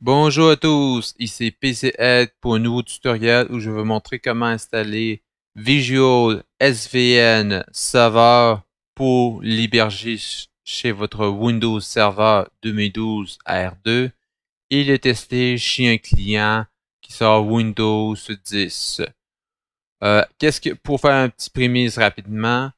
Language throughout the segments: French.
Bonjour à tous, ici PCEd pour un nouveau tutoriel où je vais vous montrer comment installer Visual SVN Server pour l'héberger chez votre Windows Server 2012 AR2 et le tester chez un client qui sort Windows 10. Pour faire un petit prémisse rapidement,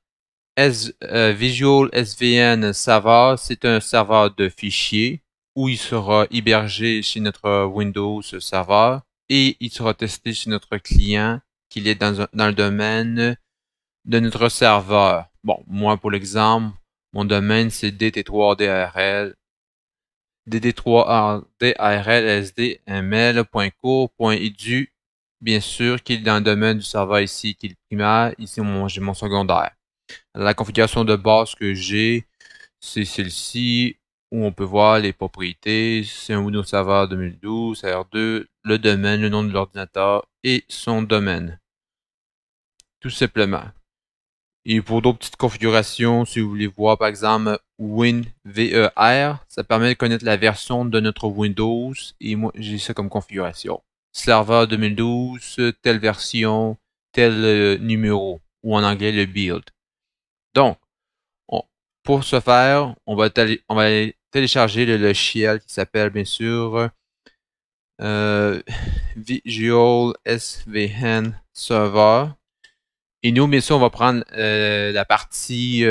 Visual SVN Server, c'est un serveur de fichiers où il sera hébergé chez notre Windows Server et il sera testé chez notre client qui est dans le domaine de notre serveur. Bon, moi pour l'exemple, mon domaine c'est dt3darl, dd3darlsdml.co.edu, bien sûr, qui est dans le domaine du serveur ici, qui est le primaire. Ici, j'ai mon secondaire. La configuration de base que j'ai, c'est celle-ci, où on peut voir les propriétés. C'est un Windows Server 2012, R2, le domaine, le nom de l'ordinateur et son domaine. Tout simplement. Et pour d'autres petites configurations, si vous voulez voir par exemple WinVER, ça permet de connaître la version de notre Windows. Et moi, j'ai ça comme configuration. Serveur 2012, telle version, tel numéro, ou en anglais le build. Donc, pour ce faire, on va télécharger le logiciel qui s'appelle bien sûr Visual SVN Server. Et nous, bien sûr, on va prendre la partie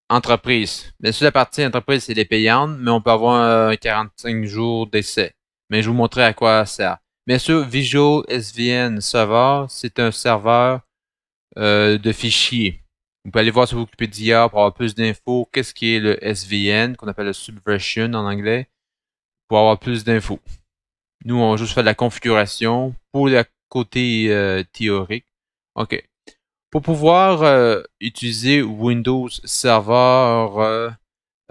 entreprise. Bien sûr, la partie entreprise, c'est les payantes, mais on peut avoir 45 jours d'essai. Mais je vais vous montrer à quoi ça sert. Bien sûr, Visual SVN Server, c'est un serveur de fichiers. Vous pouvez aller voir sur Wikipédia pour avoir plus d'infos. Qu'est-ce qui est le SVN, qu'on appelle le Subversion en anglais, pour avoir plus d'infos. Nous, on va juste faire de la configuration pour le côté théorique. OK. Pour pouvoir utiliser Windows Server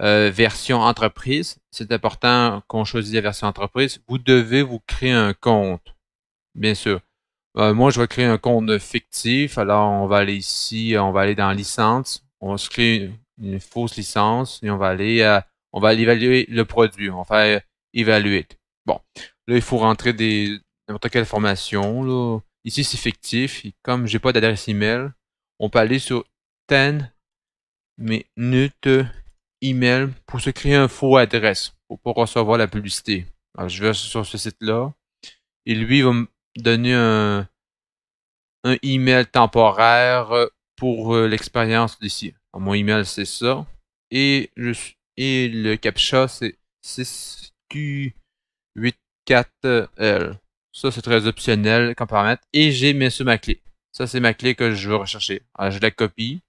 version entreprise, c'est important qu'on choisisse la version entreprise. Vous devez vous créer un compte, bien sûr. Moi, je vais créer un compte fictif. Alors, on va aller ici, on va aller dans licence. On va se créer une fausse licence et on va aller évaluer le produit. On va faire Evaluate. Bon, là, il faut rentrer n'importe quelle information. Là. Ici, c'est fictif. Et comme j'ai pas d'adresse email, on peut aller sur 10 minutes email pour se créer un faux adresse pour pas recevoir la publicité. Alors, je vais sur ce site-là et lui, il va me donner un email temporaire pour l'expérience d'ici. Mon email, c'est ça. Et le captcha, c'est 6Q84L. Ça, c'est très optionnel comme paramètre. Et j'ai mis sur ma clé. Ça, c'est ma clé que je veux rechercher. Alors, je la copie.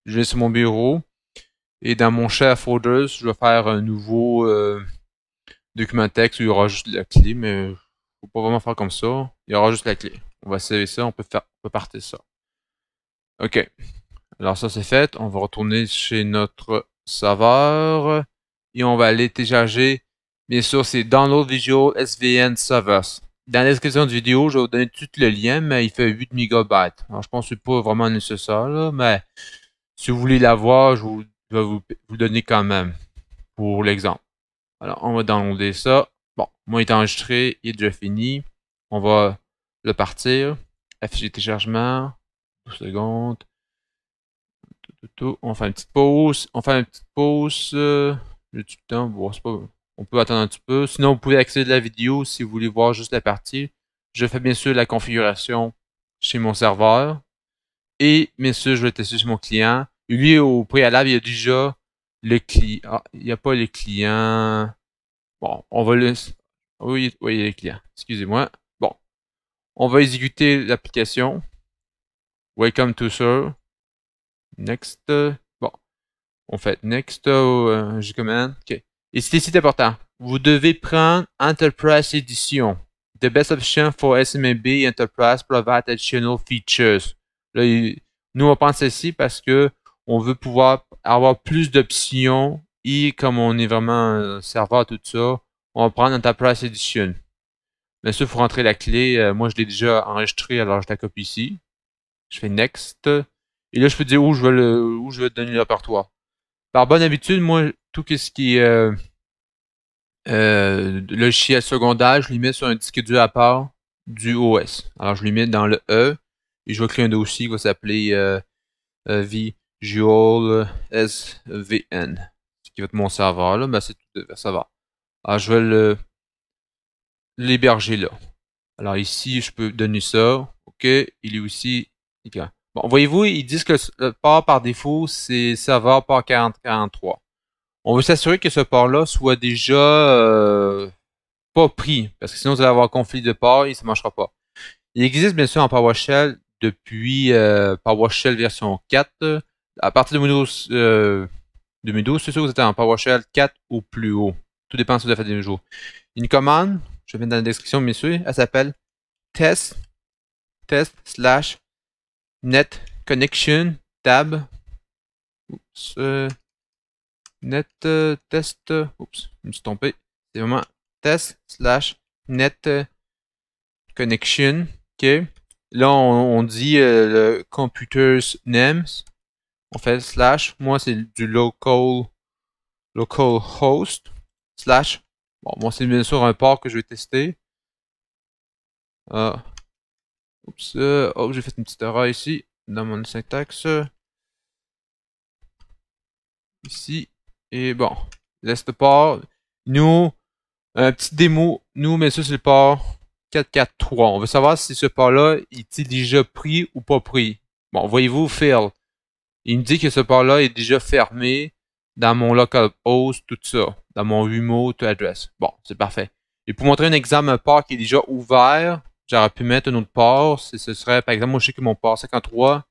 Je vais sur mon bureau. Et dans mon share folders, je vais faire un nouveau document texte où il y aura juste la clé, mais faut pas vraiment faire comme ça. Il y aura juste la clé. On va sauver ça, on peut partir ça. OK. Alors ça c'est fait. On va retourner chez notre serveur et on va aller télécharger. Bien sûr, c'est Download Visual SVN Servers. Dans la description de vidéo, je vais vous donner tout le lien, mais il fait 8 MB. Alors je pense que c'est pas vraiment nécessaire, là, mais si vous voulez l'avoir, je vais vous donner quand même pour l'exemple. Alors on va downloader ça. Bon, moi il est enregistré, il est déjà fini. On va le partir. Afficher téléchargement. 2 secondes. On fait une petite pause. On fait une petite pause. J'ai du temps. Bon, c'est pas... On peut attendre un petit peu. Sinon, vous pouvez accéder à la vidéo si vous voulez voir juste la partie. Je fais bien sûr la configuration chez mon serveur. Et bien sûr, je vais tester sur mon client. Lui, au préalable, il y a déjà le client. Ah, il n'y a pas les clients. Bon, on va le. Oui, oui, il y a les clients. Excusez-moi. Bon, on va exécuter l'application. Welcome to Sir. Next. Bon, on fait next, je commande. OK. Et c'est important. Vous devez prendre Enterprise Edition. The best option for SMB Enterprise provide additional features. Là, nous, on prend celle-ci parce que on veut pouvoir avoir plus d'options et comme on est vraiment un serveur, tout ça, on va prendre Enterprise Edition. Bien sûr, il faut rentrer la clé. Moi, je l'ai déjà enregistrée, alors je la copie ici. Je fais Next. Et là, je peux dire où je veux donner le répertoire. Par bonne habitude, moi, tout ce qui est logiciel secondaire, je lui mets sur un disque dur à part du OS. Alors, je lui mets dans le E et je vais créer un dossier qui va s'appeler Visual SVN, ce qui va être mon serveur là, mais c'est tout le serveur. Alors, je vais l'héberger là. Alors ici, je peux donner ça. OK, il est aussi écran. Bon, voyez-vous, ils disent que le port par défaut, c'est serveur port 4043. On veut s'assurer que ce port-là soit déjà pas pris, parce que sinon vous allez avoir un conflit de port et ça ne marchera pas. Il existe bien sûr en PowerShell depuis PowerShell version 4. À partir de Windows 2012, c'est sûr que vous êtes en PowerShell 4 ou plus haut. Tout dépend si vous avez fait des jours. Une commande, je vais mettre dans la description, messieurs, elle s'appelle test /net connection tab. Oups, net test. Oups, je me suis trompé. C'est vraiment test /net connection. OK. Là, on dit le computer's names. On fait slash. Moi, c'est du localhost slash. Bon, moi, c'est bien sûr un port que je vais tester. Oups, oh, j'ai fait une petite erreur ici dans mon syntaxe. Ici. Et bon, laisse le port. Nous, un petit démo. Nous, mais ça, c'est le port 443. On veut savoir si ce port-là est déjà pris ou pas pris. Bon, voyez-vous, fail. Il me dit que ce port-là est déjà fermé dans mon localhost, tout ça, dans mon remote address. Bon, c'est parfait. Et pour montrer un exemple, un port qui est déjà ouvert, j'aurais pu mettre un autre port. Ce serait, par exemple, moi, je sais que mon port 53,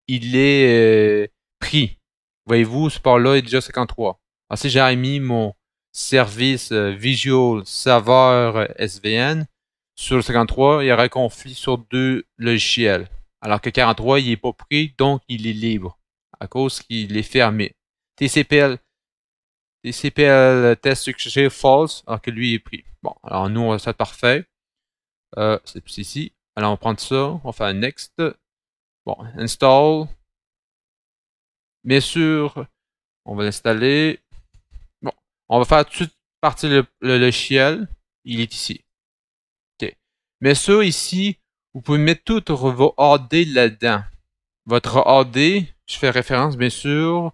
il est pris. Voyez-vous, ce port-là est déjà 53. Alors, si j'avais mis mon service Visual Server SVN sur le 53, il y aurait un conflit sur deux logiciels. Alors que 43, il n'est pas pris, donc il est libre à cause qu'il est fermé. TCPL test succès false, alors que lui est pris. Bon, alors nous, on va ça parfait. C'est plus ici. Alors, on va prendre ça, on va faire next. Bon, install. Bien sûr, on va l'installer. Bon, on va faire tout de suite partir le logiciel. Il est ici. OK. Mais ça, ici, vous pouvez mettre tout vos AD là-dedans. Votre AD, je fais référence, bien sûr,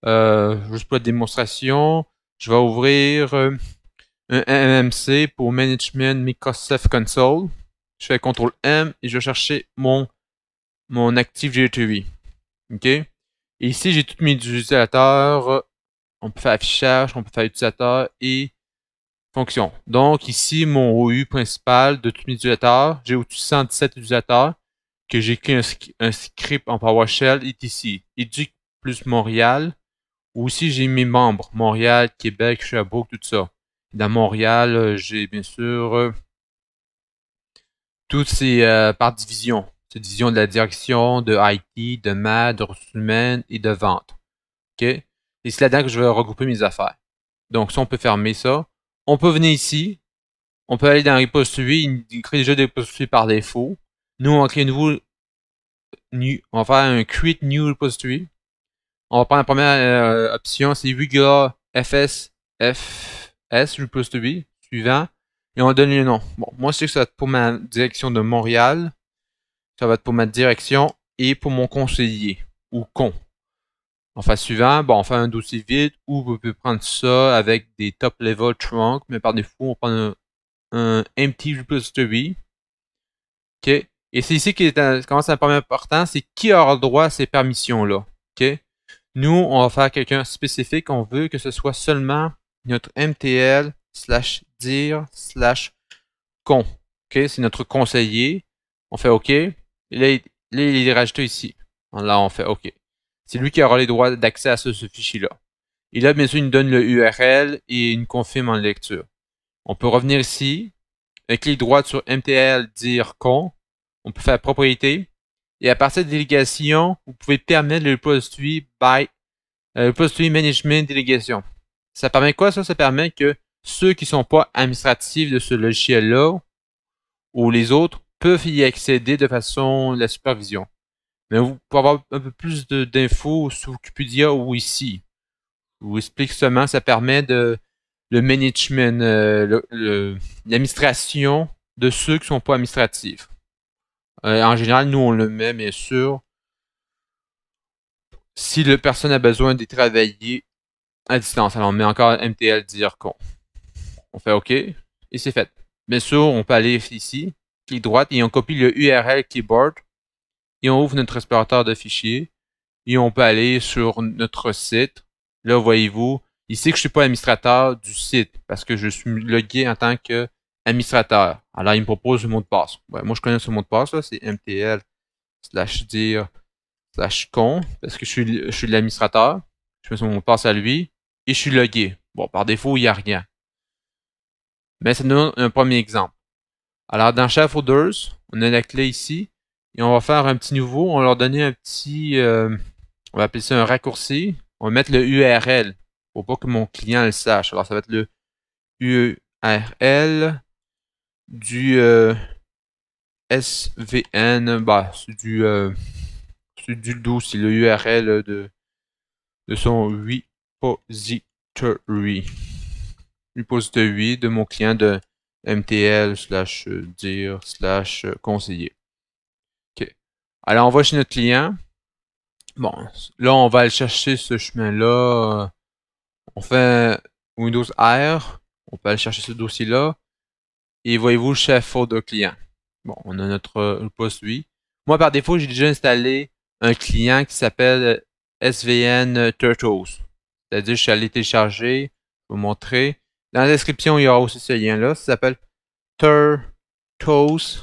juste pour la démonstration, je vais ouvrir un MMC pour Management Microsoft Console. Je fais CTRL M et je vais chercher mon Active Directory. OK? Et ici, j'ai tous mes utilisateurs. On peut faire affichage, on peut faire utilisateur et fonction. Donc, ici, mon OU principal de tous mes utilisateurs, j'ai au-dessus de 117 utilisateurs que j'ai écrit un script en PowerShell est ici. Éduc plus Montréal. Aussi, j'ai mes membres. Montréal, Québec, Sherbrooke, tout ça. Dans Montréal, j'ai bien sûr toutes ces par division. C'est division de la direction, de IT, de maths, de ressources humaines et de vente. OK? Et c'est là-dedans que je vais regrouper mes affaires. Donc, ça, on peut fermer ça. On peut venir ici. On peut aller dans repository. Il crée déjà des repositories par défaut. Nous, on va créer un nouveau. On va faire un create new repository. On va prendre la première option, c'est regular fs repository. Suivant. Et on donne le nom. Bon, moi, je sais que ça va être pour ma direction de Montréal. Ça va être pour ma direction et pour mon conseiller ou con. Enfin, suivant, bon, on fait un dossier vide ou vous pouvez prendre ça avec des top level trunk, mais par défaut, on prend un empty repository. OK? Et c'est ici qui commence à être important, c'est qui aura le droit à ces permissions-là. OK? Nous, on va faire quelqu'un spécifique. On veut que ce soit seulement notre mtl /dir/con. OK? C'est notre conseiller. On fait OK. Et là, il est rajouté ici. Là, on fait OK. C'est lui qui aura les droits d'accès à ce fichier-là. Et là, bien sûr, il nous donne le URL et il nous confirme en lecture. On peut revenir ici, clic droit sur mtl dir con. On peut faire propriété. Et à partir de délégation, vous pouvez permettre le repository repository management délégation. Ça permet quoi ça? Ça permet que ceux qui ne sont pas administratifs de ce logiciel-là ou les autres peuvent y accéder de façon de la supervision. Mais vous pouvez avoir un peu plus d'infos sur Wikipedia ou ici. Je vous explique seulement, ça permet de le management, l'administration de ceux qui sont pas administratifs. En général, nous, on le met, bien sûr, si la personne a besoin de travailler à distance. Alors, on met encore MTL dire qu'on. On fait OK, et c'est fait. Bien sûr, on peut aller ici, clic droit, et on copie le URL keyboard, et on ouvre notre explorateur de fichiers, et on peut aller sur notre site. Là, voyez-vous, ici que je suis pas administrateur du site, parce que je suis logué en tant qu'administrateur. Alors, il me propose le mot de passe. Ouais, moi, je connais ce mot de passe, là, c'est mtl/dir/con, parce que je suis l'administrateur. Je mets son mot de passe à lui, et je suis logué. Bon, par défaut, il n'y a rien. Mais ça nous donne un premier exemple. Alors, dans Shareholders, on a la clé ici, et on va faire un petit nouveau, on va leur donner un petit, on va appeler ça un raccourci, on va mettre le URL, pour pas que mon client le sache. Alors, ça va être le URL du SVN, bah, c'est du dossier, le URL de son repository. Repository de mon client de mtl/dir/conseiller. OK. Alors, on va chez notre client. Bon, là, on va aller chercher ce chemin-là. On fait Windows R. On peut aller chercher ce dossier-là. Et voyez-vous, le chef folder client. Bon, on a notre repository. Moi, par défaut, j'ai déjà installé un client qui s'appelle SVN Turtles. C'est-à-dire, je suis allé télécharger. Je vais vous montrer. Dans la description, il y aura aussi ce lien-là. Ça s'appelle Turtles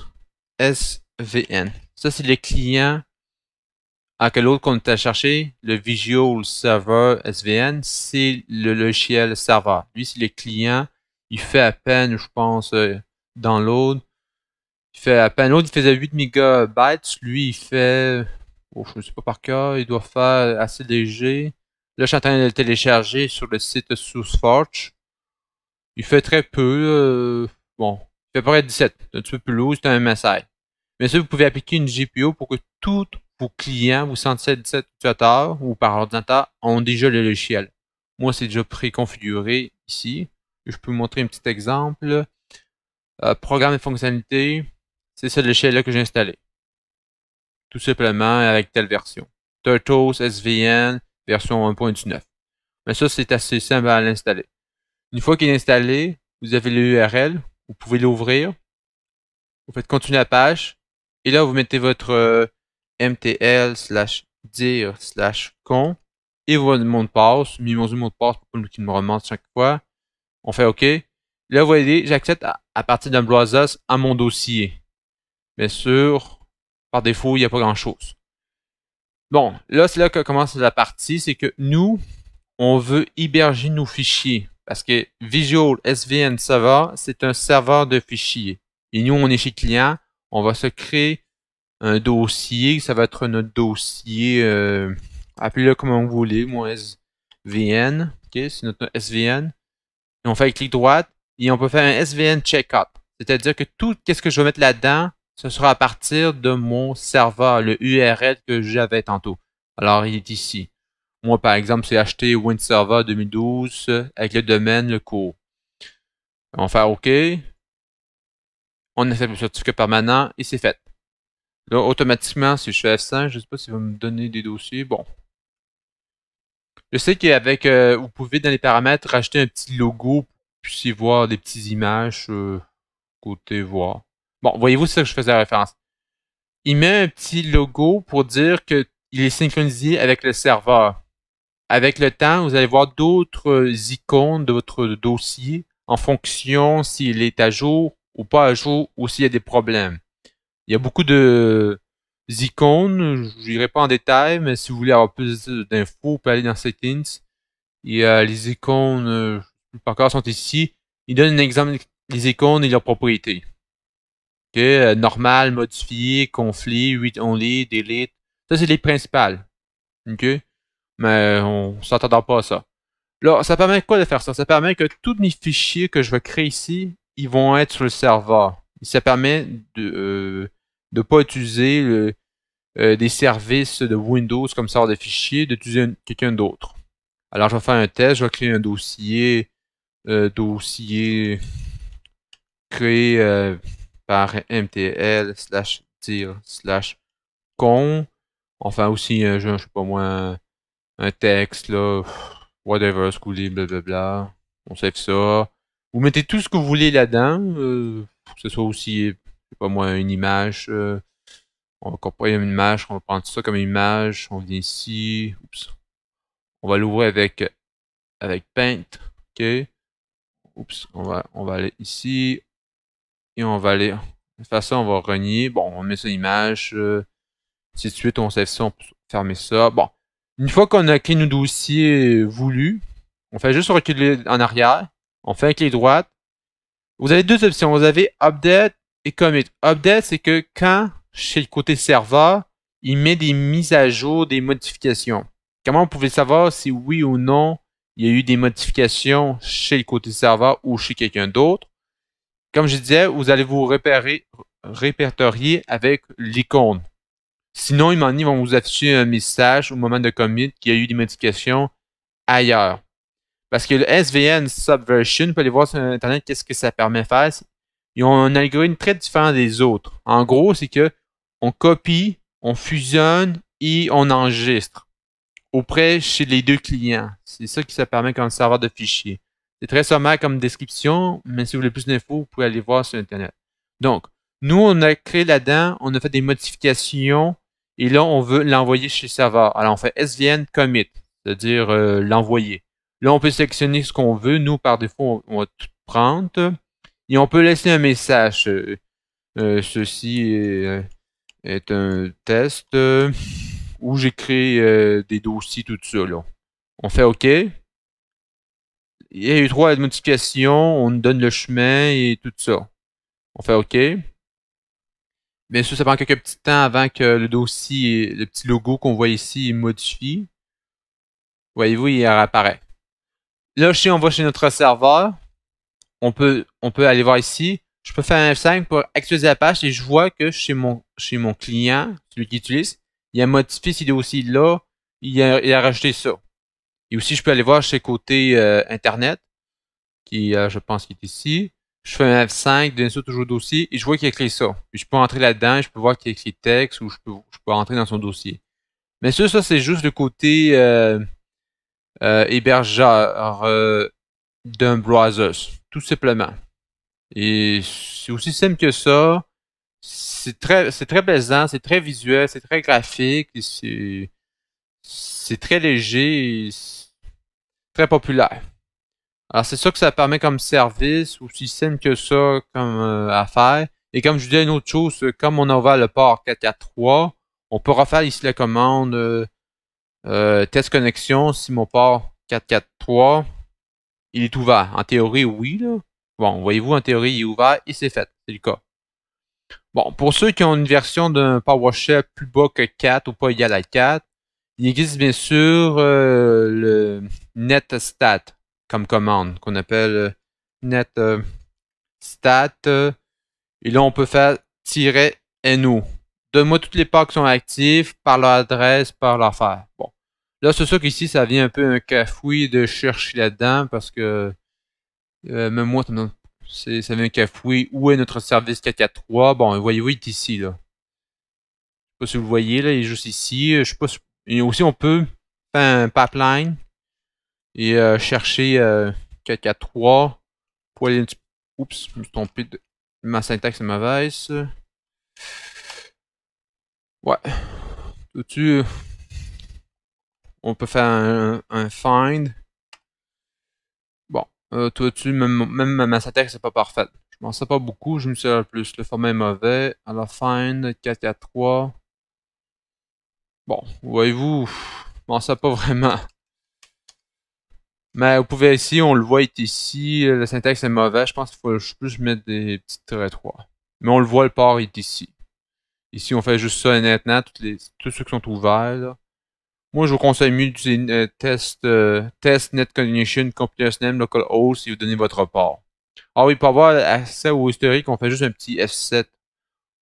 SVN. Ça, c'est les clients. Que l'autre qu'on a cherché, le Visual Server SVN, c'est le logiciel serveur. Lui, c'est les clients. Il fait à peine, je pense, download. Il fait à peine. L'autre, il faisait 8 MB. Lui, il fait, oh, je ne sais pas par cœur, il doit faire assez léger. Là, je suis en train de le télécharger sur le site SourceForge. Il fait très peu. Bon, il fait à peu près 17. Un petit peu plus lourd, c'est un MSI. Mais ça, vous pouvez appliquer une GPO pour que tous vos clients, vos 117 utilisateurs ou par ordinateur, ont déjà le logiciel. Moi, c'est déjà préconfiguré ici. Je peux vous montrer un petit exemple. Programme et fonctionnalités. C'est ce logiciel-là que j'ai installé. Tout simplement avec telle version. Turtles SVN version 1.19. Mais ça, c'est assez simple à l'installer. Une fois qu'il est installé, vous avez l'URL, vous pouvez l'ouvrir, vous faites continuer la page, et là, vous mettez votre mtl/dir/con et votre mot de passe, mon mot de passe pour qu'il me remonte chaque fois. On fait OK. Là, vous voyez, j'accepte à partir d'un browser à mon dossier. Bien sûr, par défaut, il n'y a pas grand-chose. Bon, là, c'est là que commence la partie, c'est que nous, on veut héberger nos fichiers. Parce que Visual SVN Server, c'est un serveur de fichiers. Et nous, on est chez client, on va se créer un dossier. Ça va être notre dossier, appelez-le comme vous voulez, moi SVN. OK, c'est notre SVN. Et on fait un clic droit et on peut faire un SVN checkout. C'est-à-dire que tout ce que je vais mettre là-dedans, ce sera à partir de mon serveur, le URL que j'avais tantôt. Alors, il est ici. Moi, par exemple, c'est acheté WinServer 2012 avec le domaine, le cours. On va faire OK. On a fait le certificat permanent et c'est fait. Là, automatiquement, si je fais F5, je ne sais pas s'il va me donner des dossiers. Bon. Je sais qu'avec, vous pouvez dans les paramètres rajouter un petit logo pour que vous puissiez voir des petites images côté voir. Bon, voyez-vous, c'est ça que je faisais référence. Il met un petit logo pour dire qu'il est synchronisé avec le serveur. Avec le temps, vous allez voir d'autres icônes de votre dossier en fonction s'il est à jour ou pas à jour ou s'il y a des problèmes. Il y a beaucoup de icônes, je n'irai pas en détail, mais si vous voulez avoir plus d'infos, vous pouvez aller dans Settings. Et les icônes, par contre, sont ici. Il donne un exemple des icônes et leurs propriétés. Okay, normal, modifié, conflit, read only, delete. Ça, c'est les principales. Okay? Mais on ne s'attendra pas à ça. Là, ça permet quoi de faire ça? Ça permet que tous mes fichiers que je vais créer ici, ils vont être sur le serveur. Et ça permet de ne pas utiliser des services de Windows comme serveur de fichiers, d'utiliser quelqu'un d'autre. Alors, je vais faire un test, je vais créer un dossier dossier créé par mtl/dir/con. Enfin aussi, je sais pas moi, un texte, là, whatever, schoolie, blablabla. On save ça. Vous mettez tout ce que vous voulez là-dedans, pour que ce soit aussi, je sais pas moi, une image. On va comparer une image, on va prendre ça comme image. On vient ici. Oups. On va l'ouvrir avec Paint. OK. Oups. On va aller ici. Et on va aller. De toute façon, on va renier. Bon, on met ça image. Ainsi de suite, on save ça, on peut fermer ça. Bon. Une fois qu'on a créé nos dossiers voulus, on fait juste reculer en arrière. On fait un clic droit. Vous avez deux options. Vous avez Update et Commit. Update, c'est que quand, chez le côté serveur, il met des mises à jour, des modifications. Comment vous pouvez savoir si oui ou non il y a eu des modifications chez le côté serveur ou chez quelqu'un d'autre? Comme je disais, vous allez vous répertorier avec l'icône. Sinon, ils vont vous afficher un message au moment de commit qu'il y a eu des modifications ailleurs. Parce que le SVN Subversion, vous pouvez aller voir sur Internet qu'est-ce que ça permet de faire. Ils ont un algorithme très différent des autres. En gros, c'est que on copie, on fusionne et on enregistre auprès chez les deux clients. C'est ça qui ça permet comme serveur de fichiers. C'est très sommaire comme description, mais si vous voulez plus d'infos, vous pouvez aller voir sur Internet. Donc, nous, on a créé là-dedans, on a fait des modifications et là, on veut l'envoyer chez le serveur. Alors, on fait SVN commit, c'est-à-dire l'envoyer. Là, on peut sélectionner ce qu'on veut. Nous, par défaut, on va tout prendre. Et on peut laisser un message. Ceci est un test où j'ai créé des dossiers, tout ça. Là. On fait OK. Il y a eu 3 modifications. On nous donne le chemin et tout ça. On fait OK. Bien sûr, ça prend quelques petits temps avant que le dossier, le petit logo qu'on voit ici, il modifie. Voyez-vous, il apparaît. Là, on va chez notre serveur. On peut aller voir ici. Je peux faire un F5 pour actualiser la page et je vois que chez mon client, celui qui utilise, il a modifié ces dossiers-là. Il a rajouté ça. Et aussi, je peux aller voir chez côté Internet, qui je pense qu'il est ici. Je fais un F5, bien sûr, toujours dossier, et je vois qu'il a écrit ça. Puis je peux entrer là-dedans, je peux voir qu'il a écrit texte ou je peux entrer dans son dossier. Mais ça c'est juste le côté hébergeur d'un browser, tout simplement. Et c'est aussi simple que ça. C'est très plaisant, c'est très visuel, c'est très graphique, c'est très léger, et très populaire. Alors c'est ça que ça permet comme service, aussi simple que ça comme à faire. Et comme je vous disais une autre chose, comme on a ouvert le port 443, on peut refaire ici la commande test connexion si mon port 443 il est ouvert. En théorie, oui, là. Bon, voyez-vous, en théorie, il est ouvert et c'est fait. C'est le cas. Bon, pour ceux qui ont une version d'un PowerShell plus bas que 4 ou pas égal à 4, il existe bien sûr le netstat comme commande qu'on appelle netstat. Et là, on peut faire -no. Donne-moi toutes les parts qui sont actives par leur adresse, par leur affaire. Bon. Là, c'est sûr qu'ici, ça vient un peu un cafouille de chercher là-dedans parce que même moi, ça vient un cafouille. Où est notre service 443? Bon, voyez-vous, il est ici, là. Je sais pas si vous le voyez, là, il est juste ici. Je sais pas si... Et aussi, on peut faire un pipeline et chercher 443 pour aller un petit... Oups, je me suis trompé. Ma syntaxe est mauvaise. Ouais. Au-dessus, on peut faire un find. Bon, tout-dessus, même ma syntaxe n'est pas parfaite. Je m'en sais pas beaucoup, je me sers plus. Le format est mauvais. Alors, find 443. Bon, voyez-vous, je m'en sais pas vraiment. Mais vous pouvez ici, on le voit, il est ici. La syntaxe est mauvaise. Je pense qu'il faut plus mettre des petits traits 3. Mais on le voit, le port est ici. Ici, on fait juste ça maintenant, tous ceux qui sont ouverts. Là. Moi, je vous conseille mieux d'utiliser test net cognition completeness name localhost si vous donnez votre port. Ah oui, pour avoir accès au historique, on fait juste un petit F7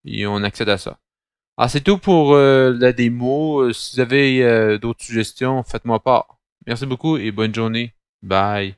et on accède à ça. Alors, c'est tout pour la démo. Si vous avez d'autres suggestions, faites-moi part. Merci beaucoup et bonne journée. Bye.